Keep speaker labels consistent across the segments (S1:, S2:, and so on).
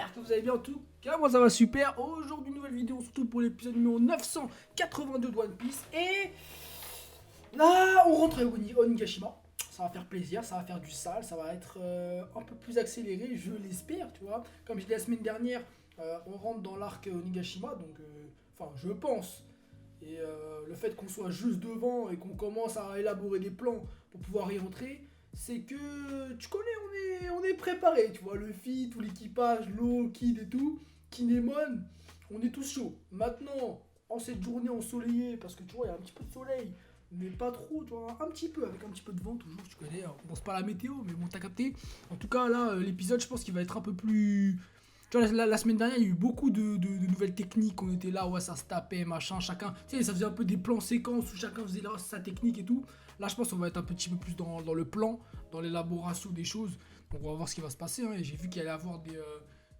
S1: j'espère que vous allez bien en tout cas, moi ça va super. Aujourd'hui une nouvelle vidéo, surtout pour l'épisode numéro 982 de One Piece. Et là on rentre à Onigashima, ça va faire plaisir, ça va faire du sale, ça va être un peu plus accéléré, je l'espère, tu vois. Comme je l'ai dit la semaine dernière, on rentre dans l'arc Onigashima, donc enfin je pense. Et le fait qu'on soit juste devant et qu'on commence à élaborer des plans pour pouvoir y rentrer, c'est que tu connais, on est préparé, tu vois, le fit, tout l'équipage, l'eau, Kid et tout, Kinemon, on est tous chauds. Maintenant, en cette journée ensoleillée, parce que tu vois, il y a un petit peu de soleil, mais pas trop, tu vois, un petit peu, avec un petit peu de vent toujours, tu connais, on pense pas à la météo, mais bon, t'as capté. En tout cas, là, l'épisode, je pense qu'il va être un peu plus. Tu vois, la semaine dernière, il y a eu beaucoup de nouvelles techniques. On était là, ouais, ça se tapait, machin, chacun. Tu sais, ça faisait un peu des plans séquences où chacun faisait là, sa technique et tout. Là, je pense qu'on va être un petit peu plus dans le plan, dans l'élaboration des choses. Donc, on va voir ce qui va se passer. Hein. Et j'ai vu qu'il allait y avoir des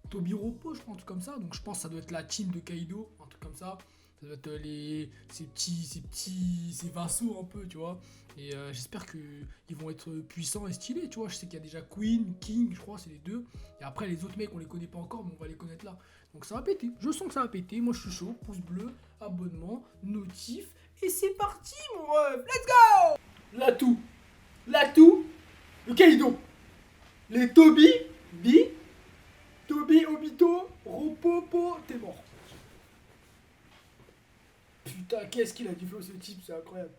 S1: Tobiropo, je crois, un truc comme ça. Donc, je pense que ça doit être la team de Kaido, un truc comme ça. Ça doit être ces vassaux un peu, tu vois. Et j'espère qu'ils vont être puissants et stylés, tu vois. Je sais qu'il y a déjà Queen, King, je crois, c'est les deux. Et après, les autres mecs, on les connaît pas encore, mais on va les connaître là. Donc ça va péter. Je sens que ça va péter. Moi, je suis chaud. Pouce bleu, abonnement, notif. Et c'est parti, mon ref. Let's go! L'atout. L'atout. Le Kaido. Les Tobi. Tobi, Obito. Ropopo. T'es mort. Putain, qu'est-ce qu'il a du flow ce type, c'est incroyable.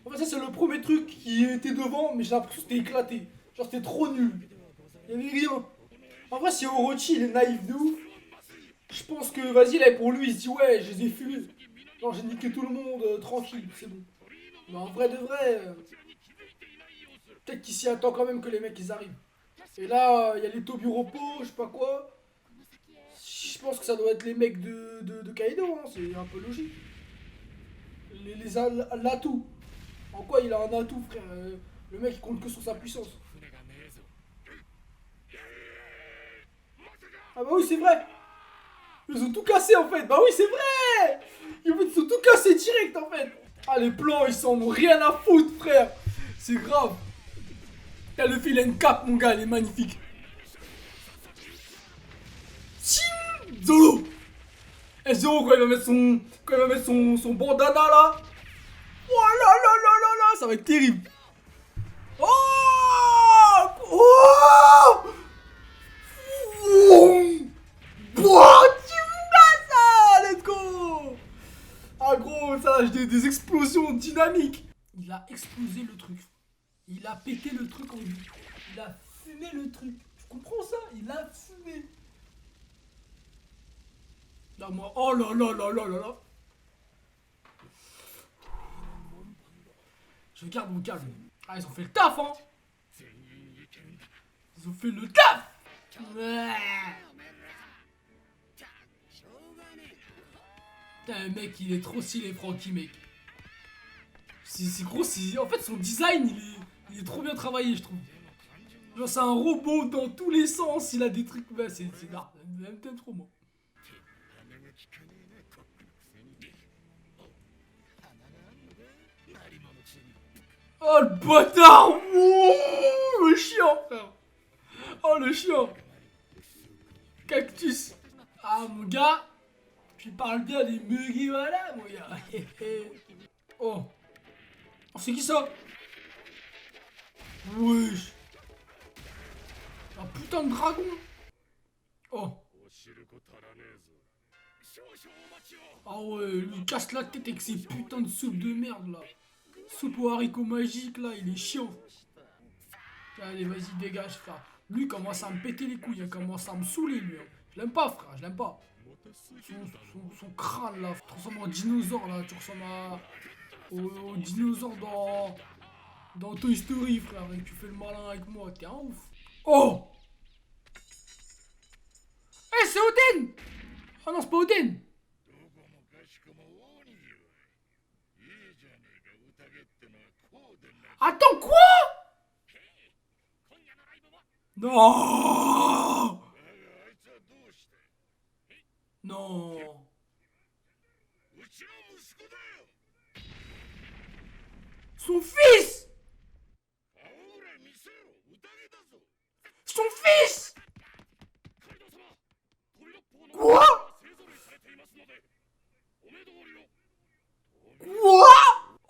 S1: En fait, ça, c'est le premier truc qui était devant, mais j'ai l'impression que c'était éclaté. Genre, c'était trop nul. Il y avait rien. En vrai, si Orochi il est naïf de ouf, je pense que vas-y, là pour lui, il se dit ouais, je les ai fumés. Genre, j'ai niqué tout le monde, tranquille, c'est bon. Mais en vrai de vrai, peut-être qu'il s'y attend quand même que les mecs ils arrivent. Et là, il y a les Tobiropo, je sais pas quoi. Je pense que ça doit être les mecs de Kaido, hein, c'est un peu logique. L'atout. En quoi il a un atout, frère le mec il compte que sur sa puissance. Ah bah oui, c'est vrai. Ils ont tout cassé en fait. Bah oui, c'est vrai. Ils ont tout cassé direct en fait. Ah, les plans, ils s'en ont rien à foutre, frère. C'est grave. T'as le vilain cap, mon gars, il est magnifique. Zolo. Et Zoro, quand il va mettre son bandana là. Oh là là là là là, ça va être terrible. Oh, oh, oh, ça, let's go. Ah gros, ça, j'ai des explosions dynamiques. Il a explosé le truc. Il a pété le truc en lui. Il a fumé le truc. Tu comprends ça? Il a fumé. Là, moi, oh là là là là là là. Je garde mon calme. Ah, ils ont fait le taf, hein. Ils ont fait le taf. Ouais. Putain, le mec, il est trop stylé, Franky, mec. C'est gros, en fait, son design, il est trop bien travaillé, je trouve. Genre, c'est un robot dans tous les sens, il a des trucs. Bah, c'est d'art. J'aime trop, moi. Oh, le bâtard! Ouh, le chien, frère! Oh, le chien! Cactus! Ah, mon gars! Tu parles bien des Mugiwara, mon gars! Oh! Oh, c'est qui ça? Wesh! Un putain de dragon! Oh! Ah ouais, il casse la tête avec ses putains de soupes de merde là! Soupe aux haricots magiques là, il est chiant! Allez, vas-y, dégage, frère! Lui, il commence à me péter les couilles, il commence à me saouler, lui! Hein. Je l'aime pas, frère, je l'aime pas! Son crâne là, tu ressembles à un dinosaure là, tu ressembles au dinosaure dans Toy Story, frère, et tu fais le malin avec moi, t'es un ouf. Oh! Eh, c'est Oden! Ah non, c'est pas Oden! Attends, quoi? Non! Non! Son fils! Son fils! Quoi?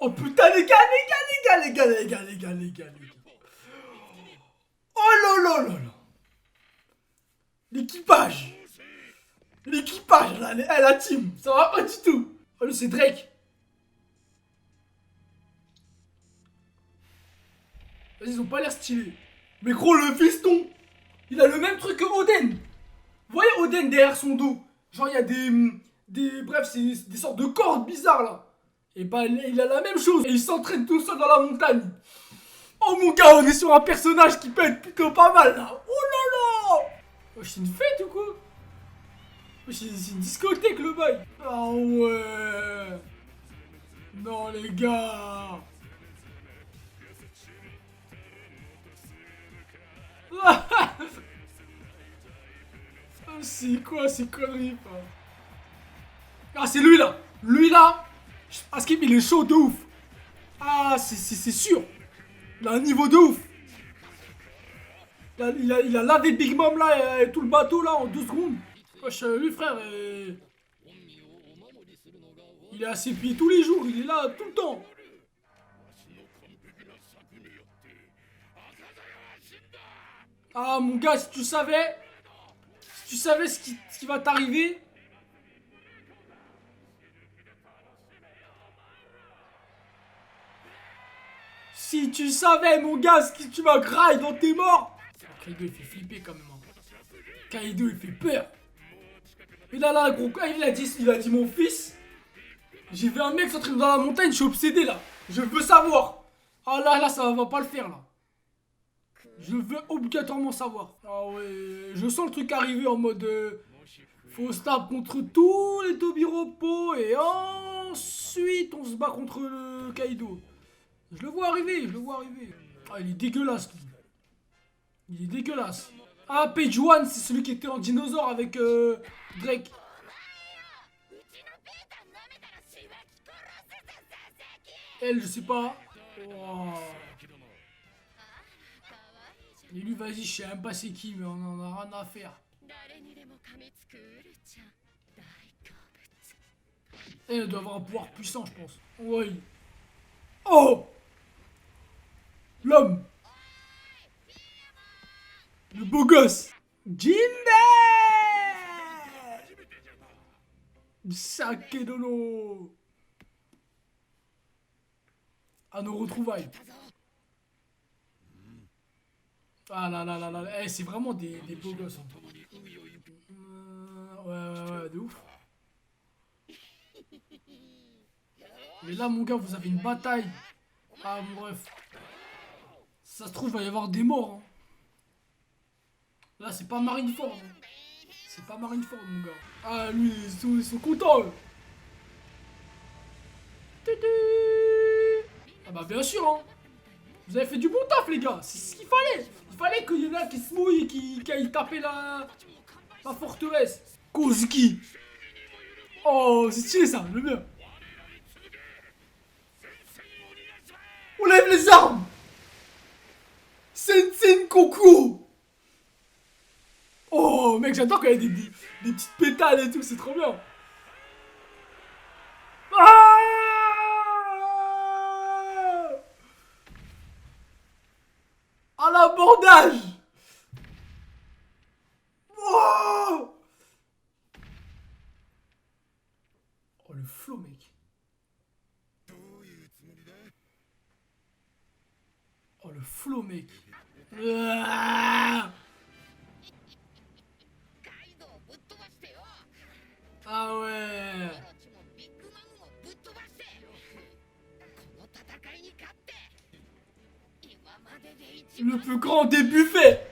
S1: Oh putain les gars, les gars, les gars, les gars, les gars, les gars, les gars. Oh là là là là. L'équipage. L'équipage là, la team, ça va pas du tout. Oh lui c'est Drake. Vas-y, ils ont pas l'air stylés. Mais gros, le fiston, il a le même truc que Oden. Vous voyez Oden derrière son dos? Genre, il y a bref, c'est des sortes de cordes bizarres là. Et bah, il a la même chose. Et il s'entraîne tout seul dans la montagne. Oh mon gars, on est sur un personnage qui peut être plutôt pas mal là. Oh là là. Oh, c'est une fête ou quoi? C'est une discothèque le bail. Ah ouais. Non les gars. C'est quoi ces conneries quoi? Ah c'est lui là. Lui là. Ah Skip il est chaud de ouf. Ah c'est sûr. Il a un niveau de ouf. Il a lavé Big Mom là et tout le bateau là en 12 secondes. Wesh, lui frère, il est à ses pieds tous les jours, il est là tout le temps. Ah mon gars, si tu savais ce qui va t'arriver. Si tu savais mon gars ce que tu vas grailler dans tes morts. Kaido il fait flipper quand même. Kaido il fait peur. Et là gros, il a dit mon fils. J'ai vu un mec s'entraîner dans la montagne, je suis obsédé là. Je veux savoir. Ah là ça va pas le faire là. Je veux obligatoirement savoir. Ah ouais, je sens le truc arriver en mode faut se taper contre tous les Tobiropo et ensuite on se bat contre le Kaido. Je le vois arriver, Ah il est dégueulasse lui. Il est dégueulasse. Ah Page One, c'est celui qui était en dinosaure avec Drake. Elle, je sais pas. Oh. Et lui, vas-y, je sais même pas c'est qui, mais on en a rien à faire. Elle doit avoir un pouvoir puissant, je pense. Oui. Oh! L'homme! Le beau gosse! Jinbe! Sakedolo! À nos retrouvailles. Ah là là là là. Eh, c'est vraiment des beaux gosses. Hein. Ouais, de ouf. Mais là, mon gars, vous avez une bataille. Ah, bon, bref. Ça se trouve, il va y avoir des morts. Hein. Là, c'est pas Marineford. Hein. C'est pas Marineford, mon gars. Ah, lui, ils sont contents, eux. Ah bah, bien sûr, hein. Vous avez fait du bon taf, les gars. C'est ce qu'il fallait. Il fallait qu'il y en a qui se mouillent et qui aillent taper la forteresse. Kozuki. Oh, c'est stylé, ça. Le bien. On lève les armes. Sensen Koku. Oh, mec, j'adore quand il y a des petites pétales et tout. C'est trop bien. Ah! À l'abordage. Oh! Oh, le flow, mec. Oh, le flow, mec. Ah ouais. Le plus grand des buffets.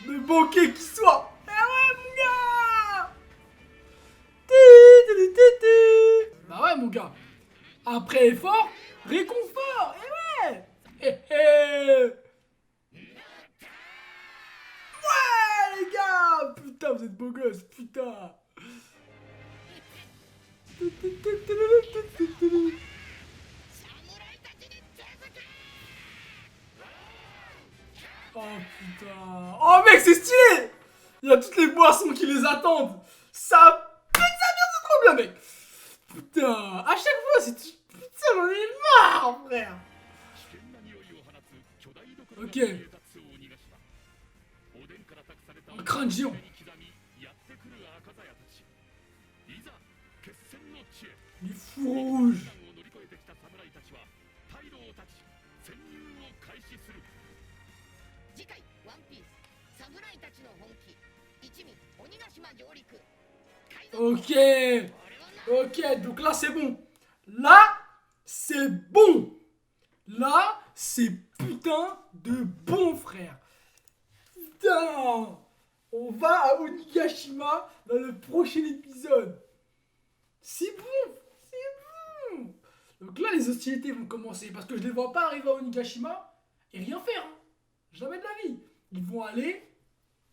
S1: Le banquet qui soit. Ah ouais, mon gars. Bah ouais, mon gars. Après effort, réconfort. Eh ouais. Ouais, les gars. Putain, vous êtes beaux gosses. Putain. Oh putain. Oh mec, c'est stylé. Il y a toutes les boissons qui les attendent. Ça pète sa merde, c'est trop bien, mec. Putain, à chaque fois, c'est... Putain, j'en ai marre, frère. Ok. Un crâne géant. Les fous rouges.
S2: 次回ワンピース侍たちの本気一味鬼ヶ島上陸海賊
S1: Ok. Ok, donc là, c'est bon. Là, c'est bon. Là, c'est putain de bon, frère. Putain. On va à Onigashima dans le prochain épisode. C'est bon. C'est bon. Donc là, les hostilités vont commencer. Parce que je les vois pas arriver à Onigashima et rien faire. Hein. Jamais de la vie. Ils vont aller.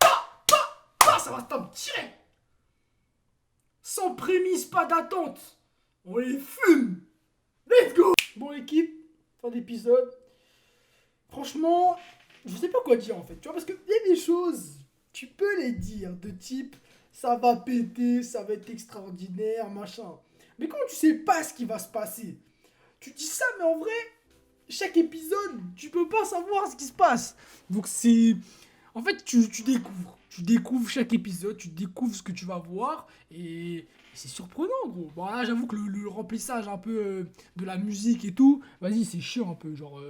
S1: Ça va se taper direct. Sans prémisse, pas d'attente. On les fume. Let's go. Bon l'équipe, fin d'épisode. Franchement, je sais pas quoi dire en fait. Tu vois, parce qu'il y a des choses, tu peux les dire de type ça va péter, ça va être extraordinaire, machin. Mais quand tu sais pas ce qui va se passer, tu dis ça, mais en vrai, chaque épisode, tu peux pas savoir ce qui se passe. Donc c'est... En fait, tu découvres. Tu découvres chaque épisode, tu découvres ce que tu vas voir. Et c'est surprenant, gros. Bon, là, j'avoue que le remplissage un peu de la musique et tout, vas-y, c'est chiant un peu. Genre,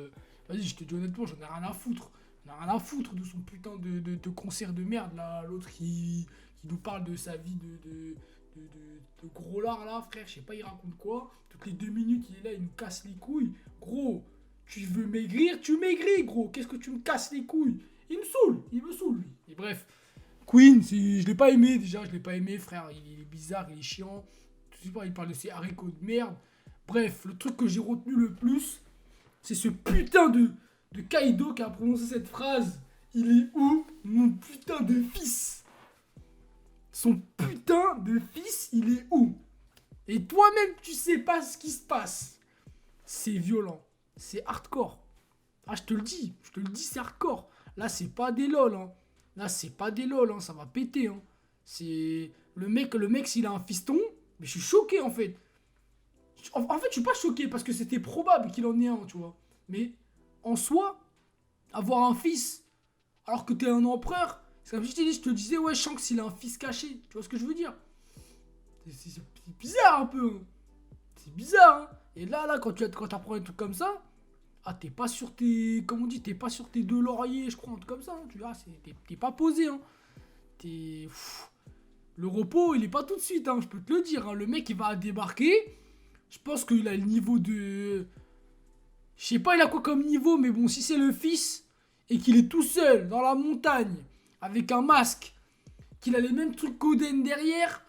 S1: vas-y, je te dis honnêtement, j'en ai rien à foutre. J'en ai rien à foutre de son putain de concert de merde, là. L'autre qui nous parle de sa vie de gros lard, là, frère. Je sais pas, il raconte quoi. Toutes les 2 minutes, il est là, il nous casse les couilles. Gros, tu veux maigrir, tu maigris, gros. Qu'est-ce que tu me casses les couilles? Il me saoule, lui. Et bref, Queen, je l'ai pas aimé déjà, je l'ai pas aimé, frère. Il est bizarre, il est chiant. Je sais pas, il parle de ses haricots de merde. Bref, le truc que j'ai retenu le plus, c'est ce putain de Kaido qui a prononcé cette phrase. Il est où, mon putain de fils? Son putain de fils, il est où? Et toi-même, tu sais pas ce qui se passe. C'est violent, c'est hardcore. Ah, je te le dis, c'est hardcore. Là, c'est pas des lol, hein. Là, c'est pas des lol, hein. Ça va péter, hein. C'est... Le mec, s'il a un fiston, mais je suis choqué, en fait. En fait, je suis pas choqué parce que c'était probable qu'il en ait un, tu vois. Mais, en soi, avoir un fils, alors que t'es un empereur, c'est comme si je te disais, ouais, Shanks, il a un fils caché. Tu vois ce que je veux dire? C'est bizarre, un peu. Hein. C'est bizarre, hein. Et là, quand t'apprends un truc comme ça... Ah, t'es pas sur tes... Comment on dit? T'es pas sur tes 2 lauriers, je crois, un truc comme ça. Hein. Tu vois, t'es pas posé. Hein. T'es... Le repos, il est pas tout de suite, hein, je peux te le dire. Hein. Le mec, il va débarquer. Je pense qu'il a le niveau de... Je sais pas, il a quoi comme niveau, mais bon, si c'est le fils, et qu'il est tout seul, dans la montagne, avec un masque, qu'il a les mêmes trucs qu'Oden derrière...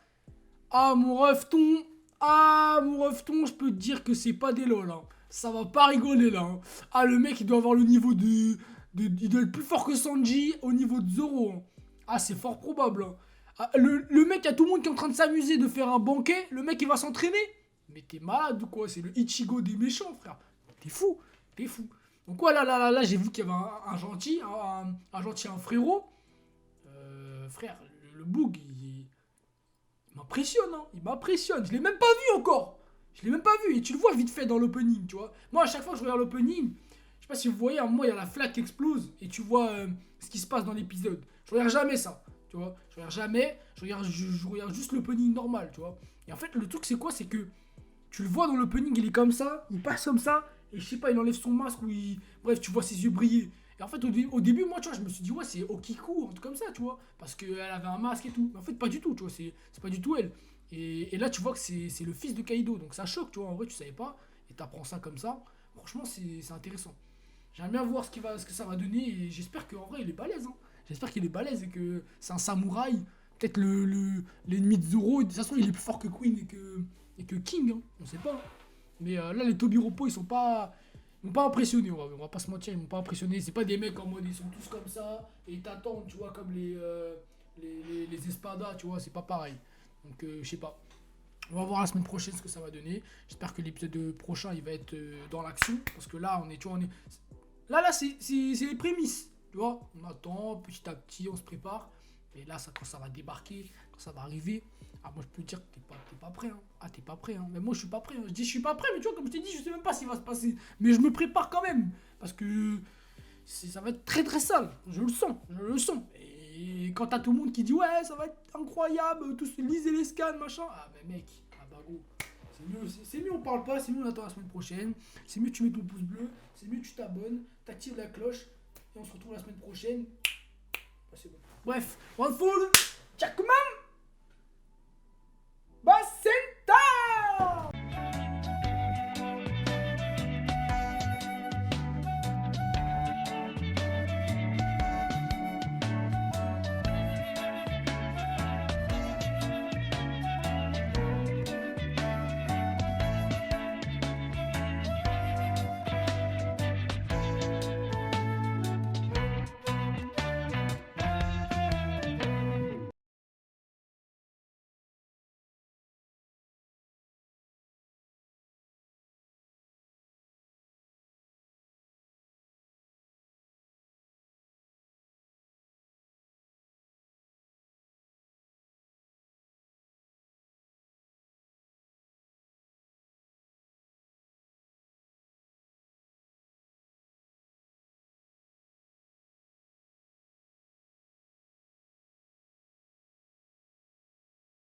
S1: Ah, mon refton... je peux te dire que c'est pas des lol, hein. Ça va pas rigoler là. Hein. Ah, le mec, il doit avoir le niveau de... Il doit être plus fort que Sanji au niveau de Zoro. Hein. Ah, c'est fort probable. Hein. Ah, le mec, il y a tout le monde qui est en train de s'amuser de faire un banquet. Le mec, il va s'entraîner. Mais t'es malade ou quoi? C'est le Ichigo des méchants, frère. T'es fou. T'es fou. Donc, ouais, là, j'ai vu qu'il y avait un gentil, un gentil, un frérot. Frère, le Boog, il m'impressionne. Hein. Il m'impressionne. Je l'ai même pas vu encore. Je l'ai même pas vu, et tu le vois vite fait dans l'opening, tu vois. Moi, à chaque fois que je regarde l'opening, je sais pas si vous voyez, à un moment, il y a la flaque qui explose, et tu vois ce qui se passe dans l'épisode. Je regarde jamais ça, tu vois. Je regarde jamais, je regarde juste l'opening normal, tu vois. Et en fait, le truc, c'est quoi? C'est que tu le vois dans l'opening, il est comme ça, il passe comme ça, et je sais pas, il enlève son masque, ou il... Bref, tu vois ses yeux briller. Et en fait, au début, moi, tu vois, je me suis dit, ouais, c'est Okiku, un truc comme ça, tu vois. Parce qu'elle avait un masque et tout. Mais en fait, pas du tout, tu vois, c'est pas du tout elle. Et là, tu vois que c'est le fils de Kaido. Donc ça choque, tu vois. En vrai, tu savais pas. Et t'apprends ça comme ça. Franchement, c'est intéressant. J'aimerais bien voir ce que ça va donner. Et j'espère qu'en vrai, il est balèze. Hein. J'espère qu'il est balèze et que c'est un samouraï. Peut-être l'ennemi de Zoro. De toute façon, il est plus fort que Queen et que King. Hein. On sait pas. Hein. Mais là, les Tobiropo, ils m'ont pas impressionné. On va pas se mentir, ils m'ont pas impressionné. C'est pas des mecs en mode ils sont tous comme ça. Et ils t'attendent, tu vois, comme les espadas, tu vois. C'est pas pareil. Donc, je sais pas. On va voir la semaine prochaine ce que ça va donner. J'espère que l'épisode prochain, il va être dans l'action. Parce que là, tu vois, Là, c'est les prémices. Tu vois, on attend petit à petit, on se prépare. Et là, ça, quand ça va débarquer, quand ça va arriver, ah, moi je peux te dire que t'es pas prêt. Hein. Ah, t'es pas prêt. Hein. Mais moi je suis pas prêt. Hein. Je dis je suis pas prêt, mais tu vois, comme je t'ai dit, je sais même pas ce qui va se passer. Mais je me prépare quand même. Parce que ça va être très très sale. Je le sens. Je le sens. Et quand t'as tout le monde qui dit ouais, ça va être incroyable, tous lisez les scans, machin. Ah, mais mec, ah bah gros. C'est mieux, on parle pas, c'est mieux, on attend la semaine prochaine. C'est mieux, tu mets ton pouce bleu. C'est mieux, tu t'abonnes, t'actives la cloche. Et on se retrouve la semaine prochaine. Bah, c'est bon. Bref, OneFood, Jackman.